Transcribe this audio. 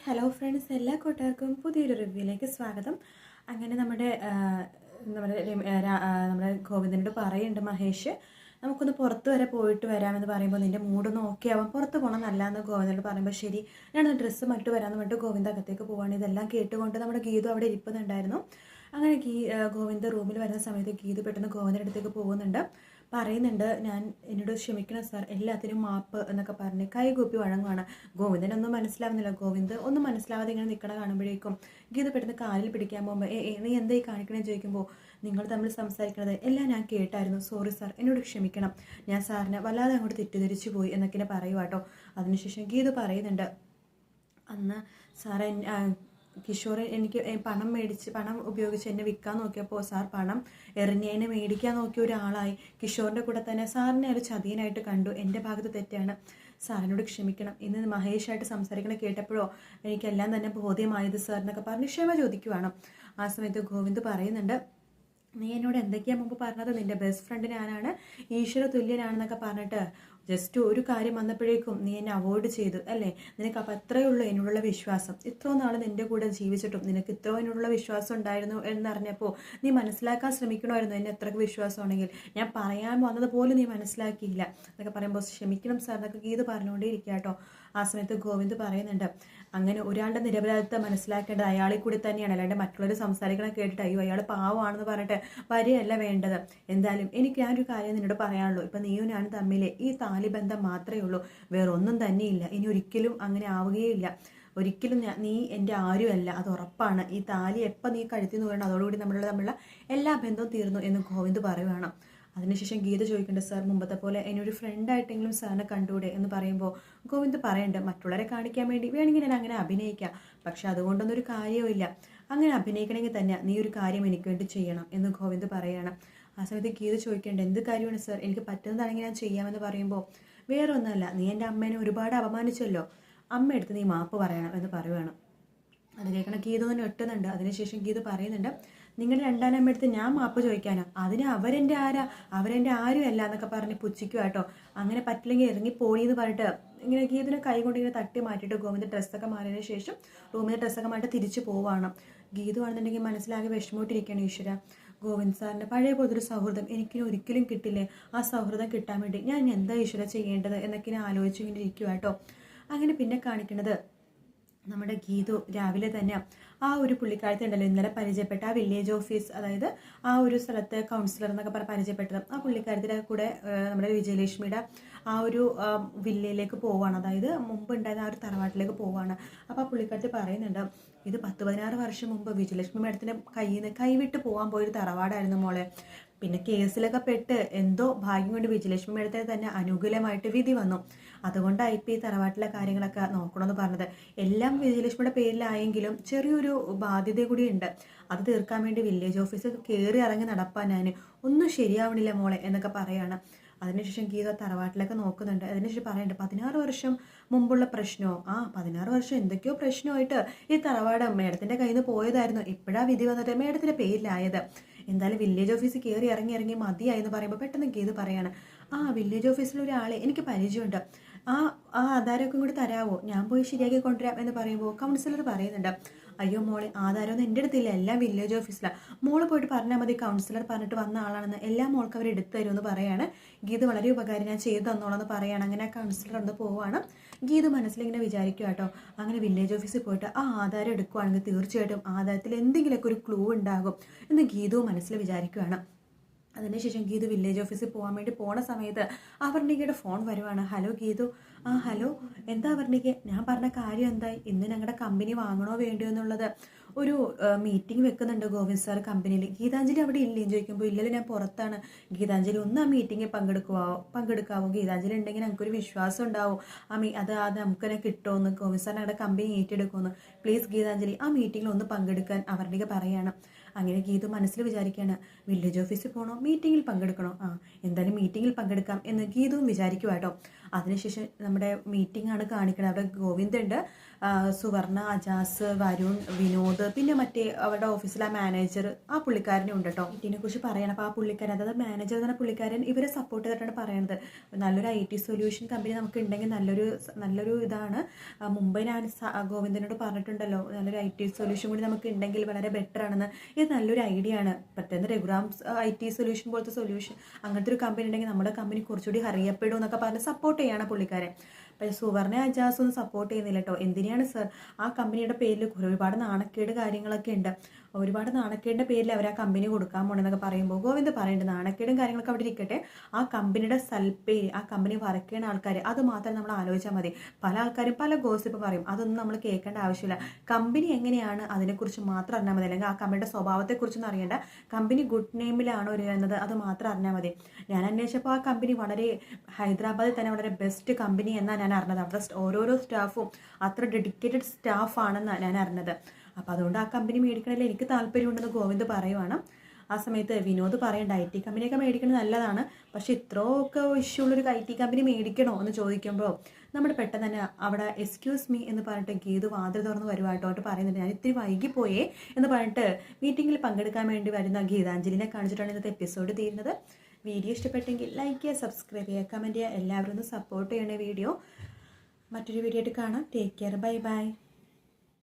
Hello friends, എല്ലാ കൂട്ടുകാർക്കും പുതിയൊരു റിവ്യൂയിലേക്ക് സ്വാഗതം. അങ്ങനെ നമ്മുടെ ഗോവിന്ദനോട് പറയുന്നുണ്ട് മഹേഷ്, നമുക്കൊന്ന് പുറത്ത് വരെ പോയിട്ട് വരാമെന്ന് പറയുമ്പോൾ നിൻ്റെ മൂഡൊന്ന് ഓക്കെ ആവാം, പുറത്ത് പോകണം നല്ലതെന്ന് ഗോവിന്ദനോട് പറയുമ്പോൾ ശരി ഞാനൊന്ന് ഡ്രസ്സ് മറ്റു വരാമെന്ന് പറഞ്ഞിട്ട് ഗോവിന്ദ അകത്തേക്ക് പോവാണ്. ഇതെല്ലാം കേട്ടുകൊണ്ട് നമ്മുടെ ഗീതു അവിടെ ഇരിക്കുന്നുണ്ടായിരുന്നു. അങ്ങനെ ഗോവിന്ദ റൂമിൽ വരുന്ന സമയത്ത് ഗീതു പെട്ടെന്ന് ഗോവിന്ദൻ്റെ അടുത്തേക്ക് പോകുന്നുണ്ട്. പറയുന്നുണ്ട്, ഞാൻ എന്നോട് ക്ഷമിക്കണം സാർ, എല്ലാത്തിനും മാപ്പ് എന്നൊക്കെ പറഞ്ഞ് കൈകൂപ്പി വഴങ്ങുവാണ്. ഗോവിന്ദനൊന്നും മനസ്സിലാവുന്നില്ല. ഗോവിന്ദ് ഒന്നും മനസ്സിലാവാതെ ഇങ്ങനെ നിൽക്കണ കാണുമ്പോഴേക്കും ഗീത പെട്ടെന്ന് കാലിൽ പിടിക്കാൻ പോകുമ്പോൾ നീ എന്തായി കാണിക്കണമെന്ന് ചോദിക്കുമ്പോൾ, നിങ്ങൾ തമ്മിൽ സംസാരിക്കണത് എല്ലാം ഞാൻ കേട്ടായിരുന്നു, സോറി സാർ, എന്നോട് ക്ഷമിക്കണം, ഞാൻ സാറിനെ വല്ലാതെ അങ്ങോട്ട് തെറ്റിദ്ധരിച്ചു പോയി എന്നൊക്കെ പറയുക കേട്ടോ. അതിനുശേഷം ഗീത പറയുന്നുണ്ട്, അന്ന് സാറേ കിഷോർ എനിക്ക് പണം ഉപയോഗിച്ച് എന്നെ വിൽക്കാൻ നോക്കിയപ്പോൾ സാർ പണം എറിഞ്ഞതിനെ മേടിക്കാൻ നോക്കിയ ഒരാളായി കിഷോറിൻ്റെ കൂടെ തന്നെ സാറിനെ ഒരു ചതിയനായിട്ട് കണ്ടു. എൻ്റെ ഭാഗത്ത് തെറ്റാണ്, സാറിനോട് ക്ഷമിക്കണം. ഇന്ന് മഹേഷായിട്ട് സംസാരിക്കണ കേട്ടപ്പോഴോ എനിക്കെല്ലാം തന്നെ ബോധ്യമായത് സാർ എന്നൊക്കെ പറഞ്ഞ് ക്ഷമ ചോദിക്കുവാണ്. ആ സമയത്ത് ഗോവിന്ദ് പറയുന്നുണ്ട്, നീ എന്നോട് എന്തൊക്കെയാണ് മുമ്പ് പറഞ്ഞത്, നിൻ്റെ ബെസ്റ്റ് ഫ്രണ്ട് ഞാനാണ്, ഈശ്വര തുല്യനാണെന്നൊക്കെ പറഞ്ഞിട്ട് ജസ്റ്റ് ഒരു കാര്യം വന്നപ്പോഴേക്കും നീ എന്നെ അവോയ്ഡ് ചെയ്തു അല്ലേ? നിനക്ക് അപ്പം അത്രയേ ഉള്ളൂ എന്നോടുള്ള വിശ്വാസം. ഇത്രയും നാൾ നിൻ്റെ കൂടെ ജീവിച്ചിട്ടും നിനക്ക് ഇത്രയും എന്നോടുള്ള വിശ്വാസം ഉണ്ടായിരുന്നു എന്നറിഞ്ഞപ്പോൾ നീ മനസ്സിലാക്കാൻ ശ്രമിക്കണമായിരുന്നു എന്നെ എത്രയ്ക്ക് വിശ്വാസമാണെങ്കിൽ. ഞാൻ പറയാൻ വന്നതുപോലും നീ മനസ്സിലാക്കിയില്ല എന്നൊക്കെ പറയുമ്പോൾ ക്ഷമിക്കണം സാർ എന്നൊക്കെ ഗീത് പറഞ്ഞുകൊണ്ടേ ഇരിക്കുക കേട്ടോ. ആ സമയത്ത് ഗോവിന്ദ് പറയുന്നുണ്ട്, അങ്ങനെ ഒരാളുടെ നിരപരാധിത്വം മനസ്സിലാക്കേണ്ടത് അയാളിൽ കൂടി തന്നെയാണ്, അല്ലാണ്ട് മറ്റുള്ളവർ സംസാരിക്കണം കേട്ടിട്ട് അയ്യോ അയാൾ പാവമാണെന്ന് പറഞ്ഞിട്ട് വരികയല്ല വേണ്ടത്. എന്തായാലും എനിക്ക് ഞാനൊരു കാര്യം നിന്നോട് പറയാനുള്ളൂ, ഇപ്പം നീയും ഞാനും തമ്മിൽ ഈ താലിബന്ധം മാത്രമേ ഉള്ളൂ, വേറൊന്നും തന്നെയില്ല. ഇനി ഒരിക്കലും അങ്ങനെ ആവുകയില്ല. ഒരിക്കലും നീ എൻ്റെ ആരുമല്ല, അത് ഉറപ്പാണ്. ഈ താലി എപ്പോൾ നീ കഴുത്തിൽ നിന്ന് വീഴണം അതോടുകൂടി തമ്മിലുള്ള എല്ലാ ബന്ധവും തീർന്നു എന്ന് ഗോവിന്ദ് പറയുകയാണ്. അതിനുശേഷം ഗീത ചോദിക്കേണ്ടത്, സാർ മുമ്പത്തെ പോലെ എന്നെ ഒരു ഫ്രണ്ടായിട്ടെങ്കിലും സാറിനെ കണ്ടൂടെ എന്ന് പറയുമ്പോൾ ഗോവിന്ദ് പറയുന്നുണ്ട്, മറ്റുള്ളവരെ കാണിക്കാൻ വേണ്ടി വേണമെങ്കിൽ ഞാൻ അങ്ങനെ അഭിനയിക്കാം, പക്ഷെ അതുകൊണ്ടൊന്നും ഒരു കാര്യവുമില്ല. അങ്ങനെ അഭിനയിക്കണമെങ്കിൽ തന്നെ നീ ഒരു കാര്യം എനിക്ക് വേണ്ടി ചെയ്യണം എന്ന് ഗോവിന്ദ് പറയുകയാണ്. ആ സമയത്ത് ഗീത ചോദിക്കേണ്ടത്, എന്ത് കാര്യമാണ് സാർ, എനിക്ക് പറ്റുന്നതാണെങ്കിൽ ഞാൻ ചെയ്യാമെന്ന് പറയുമ്പോൾ വേറെ ഒന്നുമല്ല, നീ എൻ്റെ അമ്മേനെ ഒരുപാട് അപമാനിച്ചല്ലോ, അമ്മ എടുത്ത് നീ മാപ്പ് പറയണം എന്ന് പറയുകയാണ്. അത് കേൾക്കണം ഗീത തന്നെ ഒട്ടുന്നുണ്ട്. അതിനുശേഷം ഗീത പറയുന്നുണ്ട്, നിങ്ങൾ രണ്ടാനമ്മ എടുത്ത് ഞാൻ മാപ്പ് ചോദിക്കാനോ, അതിന് അവരെൻ്റെ ആരുമല്ല എന്നൊക്കെ പറഞ്ഞ് പുച്ഛിക്കുക കേട്ടോ. അങ്ങനെ പറ്റില്ലെങ്കിൽ ഇറങ്ങിപ്പോയി എന്ന് പറഞ്ഞിട്ട് ഇങ്ങനെ ഗീതിനെ കൈ കൊണ്ട് ഇങ്ങനെ തട്ടി മാറ്റിയിട്ട് ഗോവിന്ദ് ഡ്രസ്സൊക്കെ മാറിയതിനു ശേഷം റൂമിൽ ഡ്രസ്സൊക്കെ മാറ്റി തിരിച്ചു പോവുകയാണ്. ഗീതുവാണെന്നുണ്ടെങ്കിൽ മനസ്സിലാകെ വിഷമോട്ടിരിക്കുകയാണ്. ഈശ്വര, ഗോവിന്ദ് സാറിൻ്റെ പഴയ പോലൊരു സൗഹൃദം എനിക്ക് ഒരിക്കലും കിട്ടില്ലേ, ആ സൗഹൃദം കിട്ടാൻ വേണ്ടി ഞാൻ എന്താ ഈശ്വര ചെയ്യേണ്ടത് എന്നൊക്കെ ഇങ്ങനെ ആലോചിച്ച് ഇങ്ങനെ ഇരിക്കുക കേട്ടോ. അങ്ങനെ പിന്നെ കാണിക്കുന്നത് നമ്മുടെ ഗീതു രാവിലെ തന്നെ ആ ഒരു പുള്ളിക്കാലത്ത് ഉണ്ടല്ലോ ഇന്നലെ പരിചയപ്പെട്ട ആ വില്ലേജ് ഓഫീസ്, അതായത് ആ ഒരു സ്ഥലത്ത് കൗൺസിലർ എന്നൊക്കെ പറഞ്ഞ് പരിചയപ്പെട്ടത്, ആ പുള്ളിക്കാരത്തിൻ്റെ കൂടെ നമ്മുടെ വിജയലക്ഷ്മിയുടെ ആ ഒരു വില്ലയിലേക്ക് പോവുകയാണ്. അതായത് മുമ്പ് ഉണ്ടായിരുന്ന ആ ഒരു തറവാട്ടിലേക്ക് പോവുകയാണ്. അപ്പോൾ ആ പുള്ളിക്കാരത്തി പറയുന്നുണ്ട്, ഇത് 10-16 വർഷം മുമ്പ് വിജയലക്ഷ്മി മേഡത്തിൻ്റെ കൈവിട്ട് പോകാൻ പോയൊരു തറവാടായിരുന്നു മോളെ. പിന്നെ കേസിലൊക്കെ പെട്ട് എന്തോ ഭാഗ്യം കൊണ്ട് വിജയലക്ഷ്മി മേഡത്തിന് തന്നെ അനുകൂലമായിട്ട് വിധി വന്നു. അതുകൊണ്ടാണ് ഇപ്പോൾ ഈ തറവാട്ടിലെ കാര്യങ്ങളൊക്കെ നോക്കണമെന്ന് പറഞ്ഞത്. എല്ലാം വിജയലക്ഷ്മിയുടെ പേരിലായെങ്കിലും ചെറിയൊരു ബാധ്യത കൂടി ഉണ്ട്. അത് തീർക്കാൻ വേണ്ടി വില്ലേജ് ഓഫീസിൽ കയറി ഇറങ്ങി നടപ്പാൻ ഞാൻ ഒന്നും ശരിയാവണില്ല മോളെ എന്നൊക്കെ പറയാണ്. അതിനുശേഷം ഗീത തറവാട്ടിലൊക്കെ നോക്കുന്നുണ്ട്. അതിനുശേഷം പറയുന്നുണ്ട്, 16 വർഷം മുമ്പുള്ള പ്രശ്നമോ? 16 വർഷം എന്തൊക്കെയോ പ്രശ്നമായിട്ട് ഈ തറവാട് മേഡത്തിൻ്റെ കയ്യിൽ നിന്ന് പോയതായിരുന്നു. ഇപ്പോഴാണ് വിധി വന്നിട്ട് മേഡത്തിൻ്റെ പേരിലായത്. എന്തായാലും വില്ലേജ് ഓഫീസിൽ കയറി ഇറങ്ങി മതിയായി എന്ന് പറയുമ്പോൾ പെട്ടെന്ന് ഗീത പറയാണ്, വില്ലേജ് ഓഫീസിലൊരാളെ എനിക്ക് പരിചയമുണ്ട്, ആ ആധാരമൊക്കെ കൂടി തരാമോ, ഞാൻ പോയി ശരിയാക്കി കൊണ്ടുവരാം എന്ന് പറയുമ്പോൾ കൗൺസിലർ പറയുന്നുണ്ട്, അയ്യോ മോളെ, ആധാരമൊന്നും എൻ്റെ അടുത്തില്ല, എല്ലാം വില്ലേജ് ഓഫീസിലാണ്, മോള് പോയിട്ട് പറഞ്ഞാൽ മതി, കൗൺസിലർ പറഞ്ഞിട്ട് വന്ന ആളാണെന്ന്, എല്ലാം മോൾക്ക് അവർ എടുത്തു തരുമെന്ന് പറയാണ്. ഗീത വളരെ ഉപകാരം, ഞാൻ ചെയ്തു തന്നോളെന്ന് പറയാണ്. അങ്ങനെ കൗൺസിലർ ഒന്ന് പോവുകയാണ്. ഗീത മനസ്സിലിങ്ങനെ വിചാരിക്കുക കേട്ടോ, അങ്ങനെ വില്ലേജ് ഓഫീസിൽ പോയിട്ട് ആ ആധാരം എടുക്കുകയാണെങ്കിൽ തീർച്ചയായിട്ടും ആധാരത്തിൽ എന്തെങ്കിലുമൊക്കെ ഒരു ക്ലൂ ഉണ്ടാകും എന്ന് ഗീതവും മനസ്സിൽ വിചാരിക്കുകയാണ്. അതിനുശേഷം ഗീതു വില്ലേജ് ഓഫീസിൽ പോകാൻ വേണ്ടി പോണ സമയത്ത് അവർണികയുടെ ഫോൺ വരുവാണ്. ഹലോ ഗീതു. ഹലോ, എന്താ അവർണിക, ഞാൻ പറഞ്ഞ കാര്യം എന്തായി, ഇന്ന് ഞങ്ങളുടെ കമ്പനി വാങ്ങണോ വേണ്ടിയോ എന്നുള്ളത് ഒരു മീറ്റിംഗ് വെക്കുന്നുണ്ട് ഗോവിന്ദ് സാർ കമ്പനിയിൽ. ഗീതാഞ്ജലി അവിടെ ഇല്ലേന്ന് ചോദിക്കുമ്പോൾ, ഇല്ലല്ലോ ഞാൻ പുറത്താണ്. ഗീതാഞ്ജലി ഒന്ന് ആ മീറ്റിങ്ങിൽ പങ്കെടുക്കാവോ? ഗീതാഞ്ജലി ഉണ്ടെങ്കിൽ ഞങ്ങൾക്കൊരു വിശ്വാസം ഉണ്ടാവും, അത് നമുക്ക് തന്നെ കിട്ടുമെന്ന്, ഗോവിന്ദ് സാർ ഞങ്ങളുടെ കമ്പനി ഏറ്റെടുക്കുമെന്ന്. പ്ലീസ് ഗീതാഞ്ജലി, ആ മീറ്റിങ്ങിൽ ഒന്ന് പങ്കെടുക്കാൻ അവർണിക പറയാണ്. അങ്ങനെ ഗീതു മനസ്സിൽ വിചാരിക്കുകയാണ്, വില്ലേജ് ഓഫീസിൽ പോകണോ മീറ്റിങ്ങിൽ പങ്കെടുക്കണോ? എന്തായാലും മീറ്റിങ്ങിൽ പങ്കെടുക്കാം എന്ന് ഗീതുവും വിചാരിക്കുക കേട്ടോ. അതിനുശേഷം നമ്മുടെ മീറ്റിംഗ് ആണ് കാണിക്കുന്നത്. അവിടെ ഗോവിന്ദുണ്ട്, സുവർണ, അജാസ്, വരുൺ, വിനോദ്, പിന്നെ മറ്റേ അവരുടെ ഓഫീസിലെ മാനേജർ, ആ പുള്ളിക്കാരനും ഉണ്ട് കേട്ടോ. ഇതിനെ കുറിച്ച് പറയണം. അപ്പോൾ ആ പുള്ളിക്കാരൻ, അതായത് മാനേജർ എന്ന പുള്ളിക്കാരൻ ഇവരെ സപ്പോർട്ട് ചെയ്തിട്ടാണ് പറയുന്നത്. നല്ലൊരു IT സൊല്യൂഷൻ കമ്പനി നമുക്ക് ഉണ്ടെങ്കിൽ നല്ലൊരു ഇതാണ്. മുമ്പ് ഞാൻ ഗോവിന്ദനോട് പറഞ്ഞിട്ടുണ്ടല്ലോ, നല്ലൊരു IT സൊല്യൂഷൻ കൂടി നമുക്ക് ഉണ്ടെങ്കിൽ വളരെ ബെറ്റർ ആണെന്ന്. ഇത് നല്ലൊരു ഐഡിയ ആണ്. പെട്ടെന്ന് രഘുറാംസ് IT സൊല്യൂഷൻ പോലത്തെ സൊല്യൂഷൻ അങ്ങനത്തെ ഒരു കമ്പനി ഉണ്ടെങ്കിൽ നമ്മുടെ കമ്പനി കുറച്ചുകൂടി അറിയപ്പെടും എന്നൊക്കെ പറഞ്ഞ് സപ്പോർട്ട് ചെയ്യാണ് പുള്ളിക്കാരെ. പക്ഷേ സുവർണ, അജാസ് ഒന്നും സപ്പോർട്ട് ചെയ്യുന്നില്ല കേട്ടോ. എന്തിനാണ് സർ, ആ കമ്പനിയുടെ പേരിൽ ഒരുപാട് നാണക്കേട് കാര്യങ്ങളൊക്കെ ഉണ്ട്. ഒരുപാട് നാണക്കേടിൻ്റെ പേരിൽ അവർ ആ കമ്പനി കൊടുക്കാൻ പോകണമെന്നൊക്കെ പറയുമ്പോൾ ഗോവിന്ദ് പറയുന്നുണ്ട്, നാണക്കേടും കാര്യങ്ങളൊക്കെ അവിടെ ഇരിക്കട്ടെ, ആ കമ്പനിയുടെ സൽപ്പേര്, ആ കമ്പനി വർക്ക് ചെയ്യുന്ന ആൾക്കാർ, അത് മാത്രം നമ്മൾ ആലോചിച്ചാൽ മതി. പല ആൾക്കാരും പല ഗോസിപ്പ് പറയും, അതൊന്നും നമ്മൾ കേൾക്കേണ്ട ആവശ്യമില്ല. കമ്പനി എങ്ങനെയാണ് അതിനെക്കുറിച്ച് മാത്രം അറിഞ്ഞാൽ മതി. അല്ലെങ്കിൽ ആ കമ്പനിയുടെ സ്വഭാവത്തെക്കുറിച്ചൊന്നും അറിയേണ്ട. കമ്പനി ഗുഡ് നെയിമിലാണോ വരുന്നത് അത് മാത്രം അറിഞ്ഞാൽ മതി. ഞാൻ അന്വേഷിച്ചപ്പോൾ ആ കമ്പനി വളരെ ഹൈദരാബാദിൽ തന്നെ വളരെ ബെസ്റ്റ് കമ്പനി എന്നാണ് ഞാൻ അറിഞ്ഞത്. അവിടെ ഓരോരോ സ്റ്റാഫും അത്ര ഡെഡിക്കേറ്റഡ് സ്റ്റാഫാണെന്നാണ് ഞാൻ അറിഞ്ഞത്. അപ്പോൾ അതുകൊണ്ട് ആ കമ്പനി മേടിക്കണതിൽ എനിക്ക് താല്പര്യമുണ്ടെന്ന് ഗോവിന്ദ് പറയുവാണ്. ആ സമയത്ത് വിനോദ് പറയേണ്ട, IT കമ്പനിയൊക്കെ മേടിക്കുന്നത് നല്ലതാണ്, പക്ഷെ ഇത്രയൊക്കെ ഇഷ്യൂ ഉള്ളൊരു IT കമ്പനി മേടിക്കണോ എന്ന് ചോദിക്കുമ്പോൾ നമ്മൾ പെട്ടെന്ന് തന്നെ അവിടെ എക്സ്ക്യൂസ് മീ എന്ന് പറഞ്ഞിട്ട് ഗീതു വാതിൽ തുറന്ന് വരുവായിട്ടോട്ട് പറയുന്നുണ്ട്. ഞാൻ ഇത്തിരി വൈകിപ്പോയേ എന്ന് പറഞ്ഞിട്ട് മീറ്റിങ്ങിൽ പങ്കെടുക്കാൻ വേണ്ടി വരുന്ന ഗീതാഞ്ജലിനെ കാണിച്ചിട്ടാണ് ഇന്നത്തെ എപ്പിസോഡ് തീരുന്നത്. വീഡിയോ ഇഷ്ടപ്പെട്ടെങ്കിൽ ലൈക്ക് ചെയ്യുക, സബ്സ്ക്രൈബ് ചെയ്യുക, കമൻറ്റ് ചെയ്യുക. എല്ലാവരും ഒന്ന് സപ്പോർട്ട് ചെയ്യണേ വീഡിയോ. മറ്റൊരു വീഡിയോ ആയിട്ട് കാണാം. Take care, bye bye.